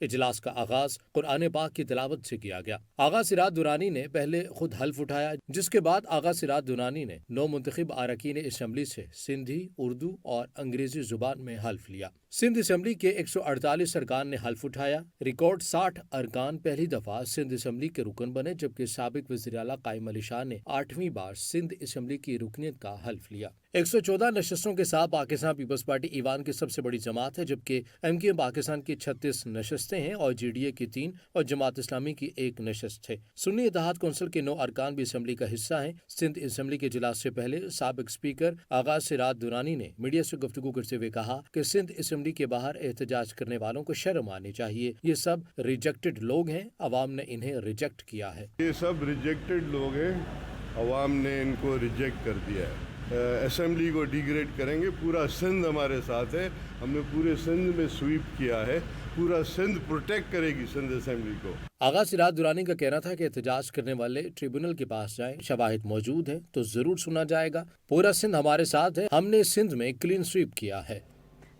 اجلاس کا آغاز قرآن پاک کی تلاوت سے کیا گیا۔ آغا سراج درانی نے پہلے خود حلف اٹھایا، جس کے بعد آغا سراج درانی نے 9 منتخب اراکین اسمبلی سے سندھی، اردو اور انگریزی زبان میں حلف لیا۔ سندھ اسمبلی کے 148 ارکان نے حلف اٹھایا۔ ریکارڈ 60 ارکان پہلی دفعہ سندھ اسمبلی کے رکن بنے، جبکہ سابق وزیر اعلیٰ قائم علی شاہ نے 8ویں بار سندھ اسمبلی کی رکنیت کا حلف لیا۔ 114 نشستوں کے ساتھ پاکستان پیپلز پارٹی ایوان کی سب سے بڑی جماعت ہے، جبکہ ایم کیو ایم پاکستان کی 36 نشستیں ہیں اور جی ڈی اے کی 3 اور جماعت اسلامی کی 1 نشست ہے۔ سنی اتحاد کونسل کے 9 ارکان بھی اسمبلی کا حصہ ہیں۔ سندھ اسمبلی کے اجلاس سے پہلے سابق اسپیکر آغا سراج درانی نے میڈیا سے گفتگو کرتے ہوئے کہا کہ سندھ اسمبلی کے باہر احتجاج کرنے والوں کو شرم آنی چاہیے، یہ سب ریجیکٹڈ لوگ ہیں، عوام نے انہیں ریجیکٹ کیا ہے۔ یہ سب ریجیکٹڈ لوگ ہیں، عوام نے ان کو ریجیکٹ کر دیا ہے۔ اسمبلی کو ڈیگریڈ کریں گے۔ پورا سندھ ہمارے ساتھ ہے، ہم نے پورے سندھ میں سویپ کیا ہے، پورا سندھ پروٹیکٹ کرے گی سندھ اسمبلی کو۔ آغا سراج درانی کا کہنا تھا کہ احتجاج کرنے والے ٹریبونل کے پاس جائیں، شواہد موجود ہیں تو ضرور سنا جائے گا۔ پورا سندھ ہمارے ساتھ ہے، ہم نے سندھ میں کلین سویپ کیا ہے۔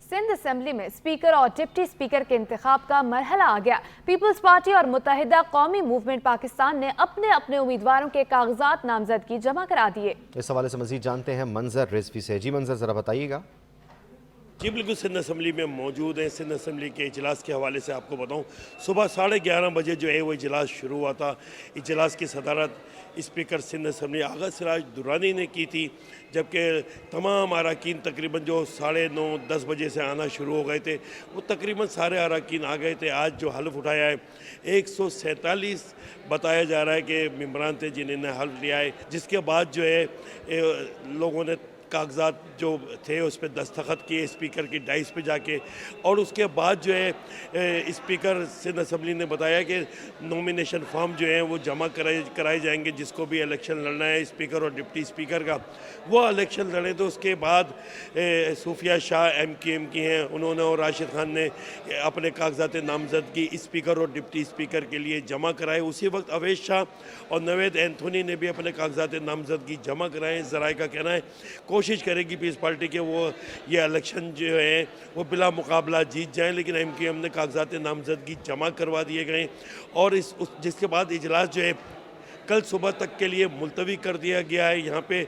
سندھ اسمبلی میں اسپیکر اور ڈپٹی اسپیکر کے انتخاب کا مرحلہ آ گیا۔ پیپلز پارٹی اور متحدہ قومی موومنٹ پاکستان نے اپنے اپنے امیدواروں کے کاغذات نامزدگی جمع کرا دیے۔ اس حوالے سے مزید جانتے ہیں منظر رضوی سے۔ جی منظر، ذرا بتائیے گا۔ جی بالکل، سندھ اسمبلی میں موجود ہیں۔ سندھ اسمبلی کے اجلاس کے حوالے سے آپ کو بتاؤں، صبح 11:30 بجے جو ہے وہ اجلاس شروع ہوا تھا۔ اجلاس کی صدارت اسپیکر سندھ اسمبلی آغا سراج درانی نے کی تھی، جبکہ تمام اراکین تقریباً جو 9:30 10 بجے سے آنا شروع ہو گئے تھے، وہ تقریباً سارے اراکین آ گئے تھے۔ آج جو حلف اٹھایا ہے 147 بتایا جا رہا ہے کہ ممبران تھے جنہوں نے حلف لیا ہے، جس کے بعد جو ہے لوگوں نے کاغذات جو تھے اس پہ دستخط کیے اسپیکر کی ڈائس پہ جا کے، اور اس کے بعد جو ہے اسپیکر سندھ اسمبلی نے بتایا کہ نومینیشن فارم جو ہیں وہ جمع کرائے جائیں گے، جس کو بھی الیکشن لڑنا ہے اسپیکر اور ڈپٹی اسپیکر کا، وہ الیکشن لڑیں۔ تو اس کے بعد صوفیہ شاہ ایم کیو ایم کی ہیں، انہوں نے اور راشد خان نے اپنے کاغذات نامزدگی اسپیکر اور ڈپٹی اسپیکر کے لیے جمع کرائے۔ اسی وقت اویس شاہ اور نوید اینتھونی نے بھی اپنے کاغذات نامزدگی جمع کرائے۔ ذرائع کا کہنا ہے کوشش کرے گی پیپلز پارٹی کے وہ یہ الیکشن جو ہے وہ بلا مقابلہ جیت جائیں، لیکن ایم کیو ایم نے کاغذات نامزدگی جمع کروا دیے گئے، اور جس کے بعد اجلاس جو ہے کل صبح تک کے لیے ملتوی کر دیا گیا ہے۔ یہاں پہ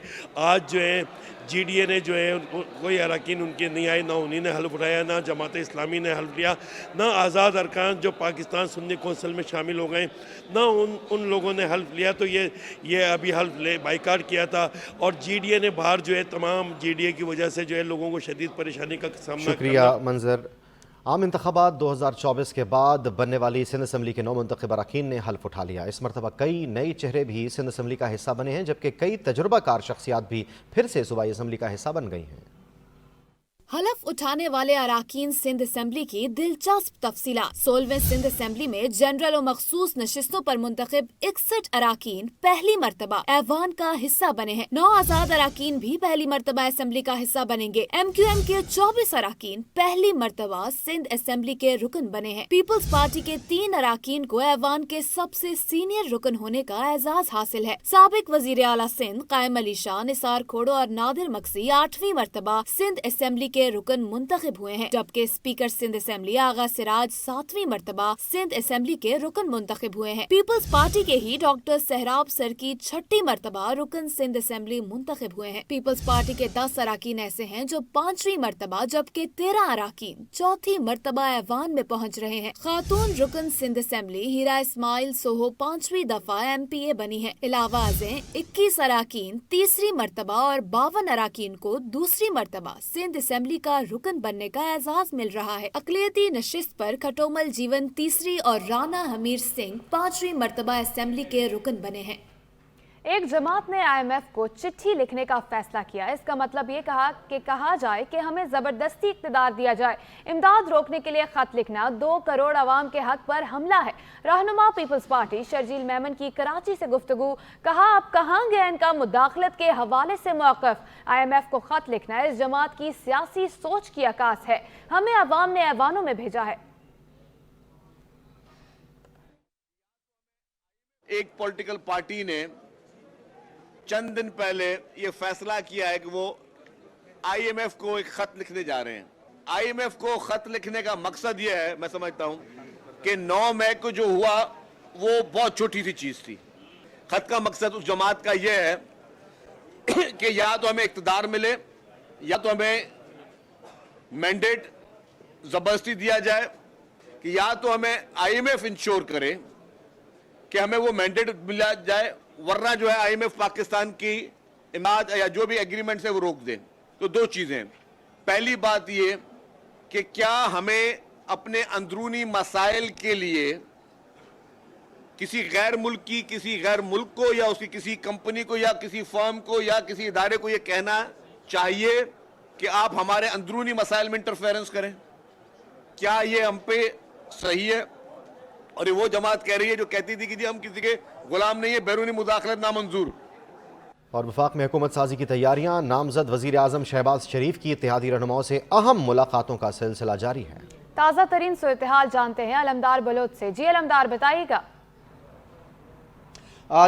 آج جو ہے جی ڈی اے نے جو ہے کوئی اراکین ان کے نہیں آئے، نہ انہی نے حلف اٹھایا، نہ جماعت اسلامی نے حلف لیا، نہ آزاد ارکان جو پاکستان سنی کونسل میں شامل ہو گئے، نہ ان لوگوں نے حلف لیا۔ تو یہ ابھی حلف بائیکاٹ کیا تھا، اور جی ڈی اے نے باہر جو ہے تمام جی ڈی اے کی وجہ سے جو ہے لوگوں کو شدید پریشانی کا سامنا شکریہ منظر۔ عام انتخابات 2024 کے بعد بننے والی سندھ اسمبلی کے 9 منتخب اراکین نے حلف اٹھا لیا۔ اس مرتبہ کئی نئے چہرے بھی سندھ اسمبلی کا حصہ بنے ہیں، جبکہ کئی تجربہ کار شخصیات بھی پھر سے صوبائی اسمبلی کا حصہ بن گئی ہیں۔ حلف اٹھانے والے اراکین سندھ اسمبلی کی دلچسپ تفصیلات۔ 16ویں سندھ اسمبلی میں جنرل و مخصوص نشستوں پر منتخب 61 اراکین پہلی مرتبہ ایوان کا حصہ بنے ہیں۔ 9 آزاد اراکین بھی پہلی مرتبہ اسمبلی کا حصہ بنیں گے۔ ایم کیو ایم کے 24 اراکین پہلی مرتبہ سندھ اسمبلی کے رکن بنے ہیں۔ پیپلز پارٹی کے 3 اراکین کو ایوان کے سب سے سینئر رکن ہونے کا اعزاز حاصل ہے۔ سابق وزیر اعلیٰ سندھ قائم علی شاہ، نثار کھوڑو اور نادر مکسی 8ویں مرتبہ سندھ اسمبلی کے رکن منتخب ہوئے ہیں، جبکہ اسپیکر سندھ اسمبلی آغا سراج 7ویں مرتبہ سندھ اسمبلی کے رکن منتخب ہوئے ہیں۔ پیپلز پارٹی کے ہی ڈاکٹر سہراب سرکی 6ٹھی مرتبہ رکن سندھ اسمبلی منتخب ہوئے ہیں۔ پیپلز پارٹی کے 10 اراکین ایسے ہیں جو 5ویں مرتبہ، جبکہ 13 اراکین 4تھی مرتبہ ایوان میں پہنچ رہے ہیں۔ خاتون رکن سندھ اسمبلی ہیرا اسماعیل سوہو 5ویں دفعہ ایم پی اے بنی ہے۔ علاوہ ازیں 21 اراکین تیسری مرتبہ اور 52 اراکین کو دوسری مرتبہ سندھ اسمبلی کا رکن بننے کا اعزاز مل رہا ہے۔ اقلیتی نشست پر کھٹومل جیون تیسری اور رانا حمیر سنگھ 5ویں مرتبہ اسمبلی کے رکن بنے ہیں۔ ایک جماعت نے آئی ایم ایف کو چٹھی لکھنے کا فیصلہ کیا۔ اس کا مطلب یہ کہا جائے کہ ہمیں زبردستی اقتدار دیا جائے۔ امداد روکنے کے لیے خط لکھنا 2 کروڑ عوام کے حق پر حملہ ہے۔ رہنما پیپلز پارٹی شرجیل میمن کی کراچی سے گفتگو، کہا اب کہاں گیا ان کا مداخلت کے حوالے سے موقف۔ آئی ایم ایف کو خط لکھنا اس جماعت کی سیاسی سوچ کی عکاس ہے۔ ہمیں عوام نے ایوانوں میں بھیجا ہے۔ ایک پولیٹیکل پارٹی نے چند دن پہلے یہ فیصلہ کیا ہے کہ وہ آئی ایم ایف کو ایک خط لکھنے جا رہے ہیں۔ آئی ایم ایف کو خط لکھنے کا مقصد یہ ہے، میں سمجھتا ہوں کہ 9 مئی کو جو ہوا وہ بہت چھوٹی سی چیز تھی. خط کا مقصد اس جماعت کا یہ ہے کہ یا تو ہمیں اقتدار ملے یا تو ہمیں مینڈیٹ زبردستی دیا جائے کہ یا تو ہمیں IMF انشور کرے کہ ہمیں وہ مینڈیٹ ملا جائے, ورنہ جو ہے IMF پاکستان کی امداد یا جو بھی ایگریمنٹس ہے وہ روک دیں. تو 2 چیزیں. پہلی بات یہ کہ کیا ہمیں اپنے اندرونی مسائل کے لیے کسی غیر ملکی, کسی غیر ملک کو یا اس کی کسی کمپنی کو یا کسی فرم کو یا کسی ادارے کو یہ کہنا چاہیے کہ آپ ہمارے اندرونی مسائل میں انٹرفیرنس کریں؟ کیا یہ ہم پہ صحیح ہے؟ اور یہ وہ جماعت کہہ رہی ہے جو کہتی تھی کہ جی ہم کسی کے غلام نہیں ہیں, بیرونی مداخلت نامنظور. اور وفاق میں حکومت سازی کی تیاریاں, نامزد وزیر اعظم شہباز شریف کی اتحادی رہنماؤں سے اہم ملاقاتوں کا سلسلہ جاری ہے. تازہ ترین صورتحال جانتے ہیں علمدار بلوچ سے. جی علمدار بتائیے گا.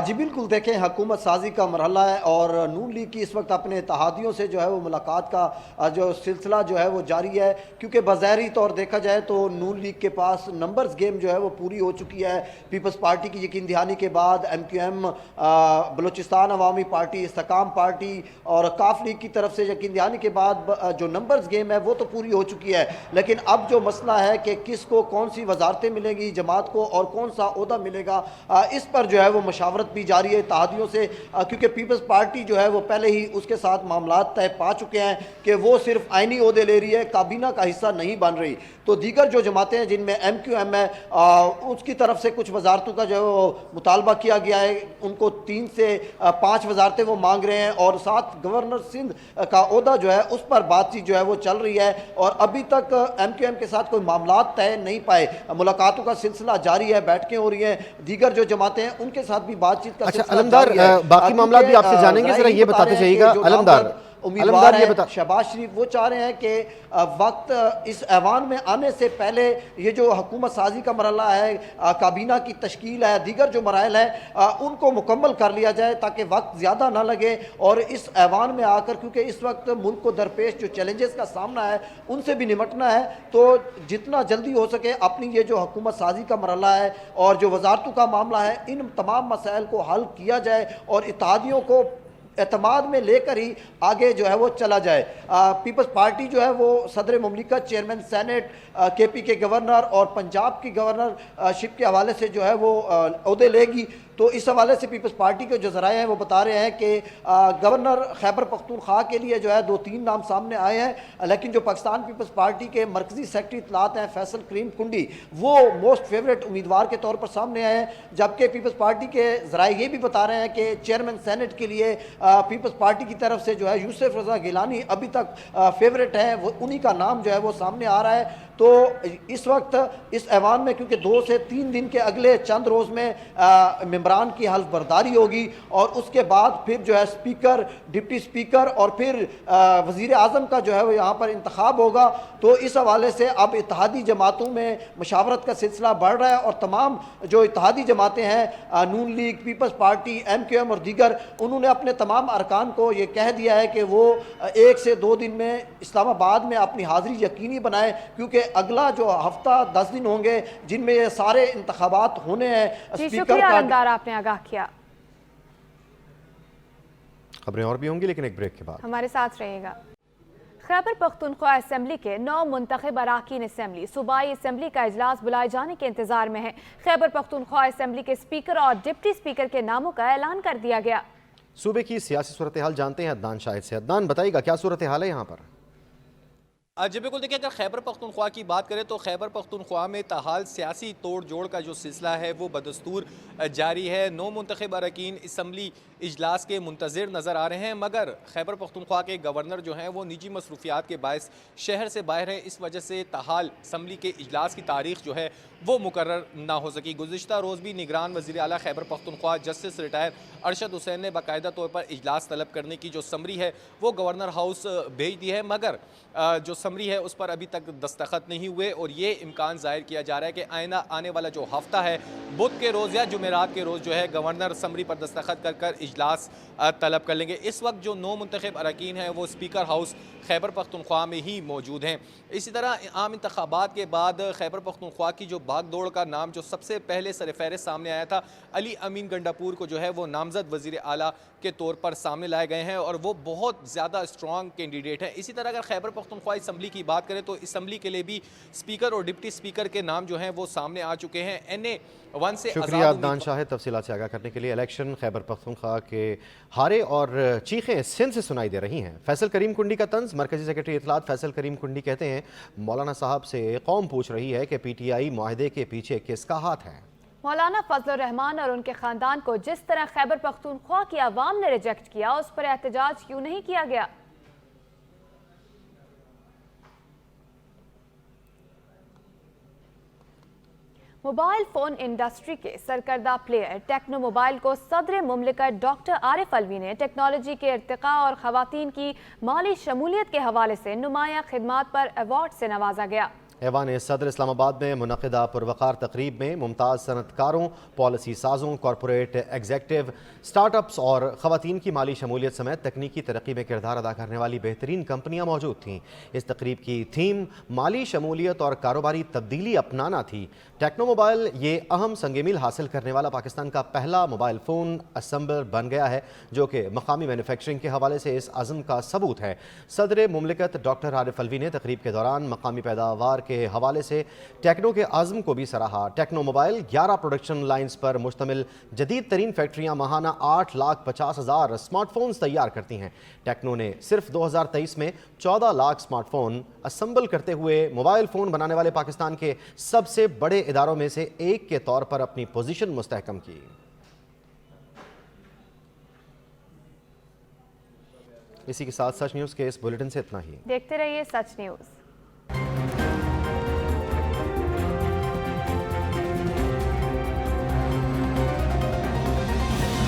جی بالکل, دیکھیں حکومت سازی کا مرحلہ ہے اور نون لیگ کی اس وقت اپنے اتحادیوں سے جو ہے وہ ملاقات کا جو سلسلہ جو ہے وہ جاری ہے, کیونکہ بظاہری طور دیکھا جائے تو نون لیگ کے پاس نمبرز گیم جو ہے وہ پوری ہو چکی ہے. پیپلز پارٹی کی یقین دہانی کے بعد MQM, بلوچستان عوامی پارٹی, استحکام پارٹی اور کاف لیگ کی طرف سے یقین دہانی کے بعد جو نمبرز گیم ہے وہ تو پوری ہو چکی ہے. لیکن اب جو مسئلہ ہے کہ کس کو کون سی وزارتیں ملیں گی جماعت کو اور کون سا عہدہ ملے گا, اس پر جو ہے وہ مشاورت بھی جاری ہے اتحادیوں سے, کیونکہ پیپلز پارٹی جو ہے وہ پہلے ہی اس کے ساتھ معاملات طے پا چکے ہیں کہ وہ صرف آئینی عہدے لے رہی ہے, کابینہ کا حصہ نہیں بن رہی. تو دیگر جو جماعتیں ہیں جن میں MQM ہے, اس کی طرف سے کچھ وزارتوں کا جو ہے وہ مطالبہ کیا گیا ہے, ان کو 3 سے 5 وزارتیں وہ مانگ رہے ہیں اور ساتھ گورنر سندھ کا عہدہ جو ہے اس پر بات چیت جو ہے وہ چل رہی ہے اور ابھی تک MQM کے ساتھ کوئی معاملات طے نہیں پائے. ملاقاتوں کا سلسلہ جاری ہے, بیٹھکیں ہو رہی ہیں, دیگر جو جماعتیں ہیں ان کے ساتھ بھی بات چیت کا اچھا علمدار, باقی معاملات بھی آپ سے جانیں گے, ذرا یہ بتاتے چاہیے گا علمدار امیدوار ہے شہباز شریف, وہ چاہ رہے ہیں کہ وقت اس ایوان میں آنے سے پہلے یہ جو حکومت سازی کا مرحلہ ہے, کابینہ کی تشکیل ہے, دیگر جو مراحل ہیں ان کو مکمل کر لیا جائے تاکہ وقت زیادہ نہ لگے. اور اس ایوان میں آ کر, کیونکہ اس وقت ملک کو درپیش جو چیلنجز کا سامنا ہے ان سے بھی نمٹنا ہے, تو جتنا جلدی ہو سکے اپنی یہ جو حکومت سازی کا مرحلہ ہے اور جو وزارتوں کا معاملہ ہے ان تمام مسائل کو حل کیا جائے اور اتحادیوں کو اعتماد میں لے کر ہی آگے جو ہے وہ چلا جائے. پیپلز پارٹی جو ہے وہ صدر مملکت, چیئرمین سینٹ, KP کے گورنر اور پنجاب کی گورنر شپ کے حوالے سے جو ہے وہ عہدے لے گی. تو اس حوالے سے پیپلز پارٹی کے جو ذرائع ہیں وہ بتا رہے ہیں کہ گورنر خیبر پختونخوا کے لیے جو ہے 2-3 نام سامنے آئے ہیں, لیکن جو پاکستان پیپلز پارٹی کے مرکزی سیکرٹری اطلاعات ہیں فیصل کریم کنڈی, وہ موسٹ فیوریٹ امیدوار کے طور پر سامنے آئے ہیں. جبکہ پیپلز پارٹی کے ذرائع یہ بھی بتا رہے ہیں کہ چیئرمین سینٹ کے لیے پیپلز پارٹی کی طرف سے جو ہے یوسف رضا گیلانی ابھی تک فیوریٹ ہیں, وہ انہی کا نام جو ہے وہ سامنے آ رہا ہے. تو اس وقت اس ایوان میں کیونکہ 2 سے 3 دن کے اگلے چند روز میں ممبران کی حلف برداری ہوگی اور اس کے بعد پھر جو ہے اسپیکر, ڈپٹی اسپیکر اور پھر وزیر اعظم کا جو ہے وہ یہاں پر انتخاب ہوگا. تو اس حوالے سے اب اتحادی جماعتوں میں مشاورت کا سلسلہ بڑھ رہا ہے اور تمام جو اتحادی جماعتیں ہیں, نون لیگ, پیپلز پارٹی, MQM اور دیگر, انہوں نے اپنے تمام ارکان کو یہ کہہ دیا ہے کہ وہ 1 سے 2 دن میں اسلام آباد میں اپنی حاضری یقینی بنائیں, کیونکہ اگلا جو ہفتہ 10 دن ہوں گے جن میں یہ سارے انتخابات ہونے ہیں. جی شکریہ علمدار, آپ نے آگاہ کیا. خبریں اور بھی ہوں گی لیکن ایک بریک کے بعد ہمارے ساتھ رہے گا. خیبر پختونخوا اسمبلی کے 9 منتخب اراکین اسمبلی صوبائی اسمبلی کا اجلاس بلائے جانے کے انتظار میں ہے. خیبر پختونخوا اسمبلی کے اسپیکر اور ڈپٹی اسپیکر کے ناموں کا اعلان کر دیا گیا. صوبے کی سیاسی صورتحال جانتے ہیں عدنان شاہد سے. عدنان بتائیے گا کیا صورتحال ہے یہاں پر؟ جی بالکل, دیکھیں اگر خیبر پختونخوا کی بات کریں تو خیبر پختونخوا میں تاحال سیاسی توڑ جوڑ کا جو سلسلہ ہے وہ بدستور جاری ہے. 9 منتخب اراکین اسمبلی اجلاس کے منتظر نظر آ رہے ہیں, مگر خیبر پختونخوا کے گورنر جو ہیں وہ نجی مصروفیات کے باعث شہر سے باہر ہیں. اس وجہ سے تاحال اسمبلی کے اجلاس کی تاریخ جو ہے وہ مقرر نہ ہو سکی. گزشتہ روز بھی نگران وزیر اعلیٰ خیبر پختونخوا جسٹس ریٹائر ارشد حسین نے باقاعدہ طور پر اجلاس طلب کرنے کی جو سمری ہے وہ گورنر ہاؤس بھیج دی ہے, مگر جو سمری ہے اس پر ابھی تک دستخط نہیں ہوئے اور یہ امکان ظاہر کیا جا رہا ہے کہ آنے والا جو ہفتہ ہے بدھ کے روز یا جمعرات کے روز جو ہے گورنر سمری پر دستخط کر اجلاس طلب کر لیں گے۔ اس وقت جو 9 منتخب اراکین ہیں وہ اسپیکر ہاؤس خیبر پختونخوا میں ہی موجود ہیں۔ اسی طرح عام انتخابات کے بعد خیبر پختونخوا کی جو بھاگ دوڑ کا نام جو سب سے پہلے سر فہرست سامنے آیا تھا، علی امین گنڈاپور کو جو ہے وہ نامزد وزیر اعلیٰ کے طور پر سامنے لائے گئے ہیں اور وہ بہت زیادہ اسٹرانگ کینڈیڈیٹ ہیں۔ اسی طرح اگر خیبر پختونخوا اسمبلی کی بات کریں تو اسمبلی کے لیے بھی اسپیکر اور ڈپٹی اسپیکر کے نام جو ہیں وہ سامنے آ چکے ہیں۔ NA-1 سے شکریہ عدنان شاہد تفصیلات سے آگاہ کرنے کے لیے۔ الیکشن خیبر پختونخوا کے ہارے اور چیخیں سندھ سے سنائی دے رہی ہیں۔ فیصل کریم کنڈی کا طنز، مرکزی سیکرٹری اطلاعات فیصل کریم کنڈی کہتے ہیں مولانا صاحب سے قوم پوچھ رہی ہے کہ PTI معاہدے کے پیچھے کس کا ہاتھ ہے۔ مولانا فضل الرحمان اور ان کے خاندان کو جس طرح خیبر پختونخوا کی عوام نے ریجیکٹ کیا، اس پر احتجاج کیوں نہیں کیا گیا؟ موبائل فون انڈسٹری کے سرکردہ پلیئر ٹیکنو موبائل کو صدر مملکت ڈاکٹر عارف الوی نے ٹیکنالوجی کے ارتقاء اور خواتین کی مالی شمولیت کے حوالے سے نمایاں خدمات پر ایوارڈ سے نوازا گیا۔ ایوان صدر اسلام آباد میں منعقدہ پروقار تقریب میں ممتاز صنعت کاروں، پالیسی سازوں، کارپوریٹ ایگزیکٹو، سٹارٹ اپس اور خواتین کی مالی شمولیت سمیت تکنیکی ترقی میں کردار ادا کرنے والی بہترین کمپنیاں موجود تھیں۔ اس تقریب کی تھیم مالی شمولیت اور کاروباری تبدیلی اپنانا تھی۔ ٹیکنو موبائل یہ اہم سنگ میل حاصل کرنے والا پاکستان کا پہلا موبائل فون اسمبلر بن گیا ہے، جو کہ مقامی مینوفیکچرنگ کے حوالے سے اس عزم کا ثبوت ہے۔ صدر مملکت ڈاکٹر عارف الوی نے تقریب کے دوران مقامی پیداوار کے حوالے سے ٹیکنو کے عزم کو بھی سراہا۔ ٹیکنو موبائل 11 پروڈکشن لائنز پر مشتمل جدید ترین فیکٹریاں ماہانہ 8,50,000 اسمارٹ فونز تیار کرتی ہیں۔ ٹیکنو نے صرف 2023 میں 14 لاکھ اسمارٹ فون اسمبل کرتے ہوئے موبائل فون بنانے والے پاکستان کے سب سے بڑے اداروں میں سے ایک کے طور پر اپنی پوزیشن مستحکم کی۔ اسی کے ساتھ سچ نیوز کے اس بلیٹن سے اتنا ہی۔ دیکھتے رہیے سچ نیوز۔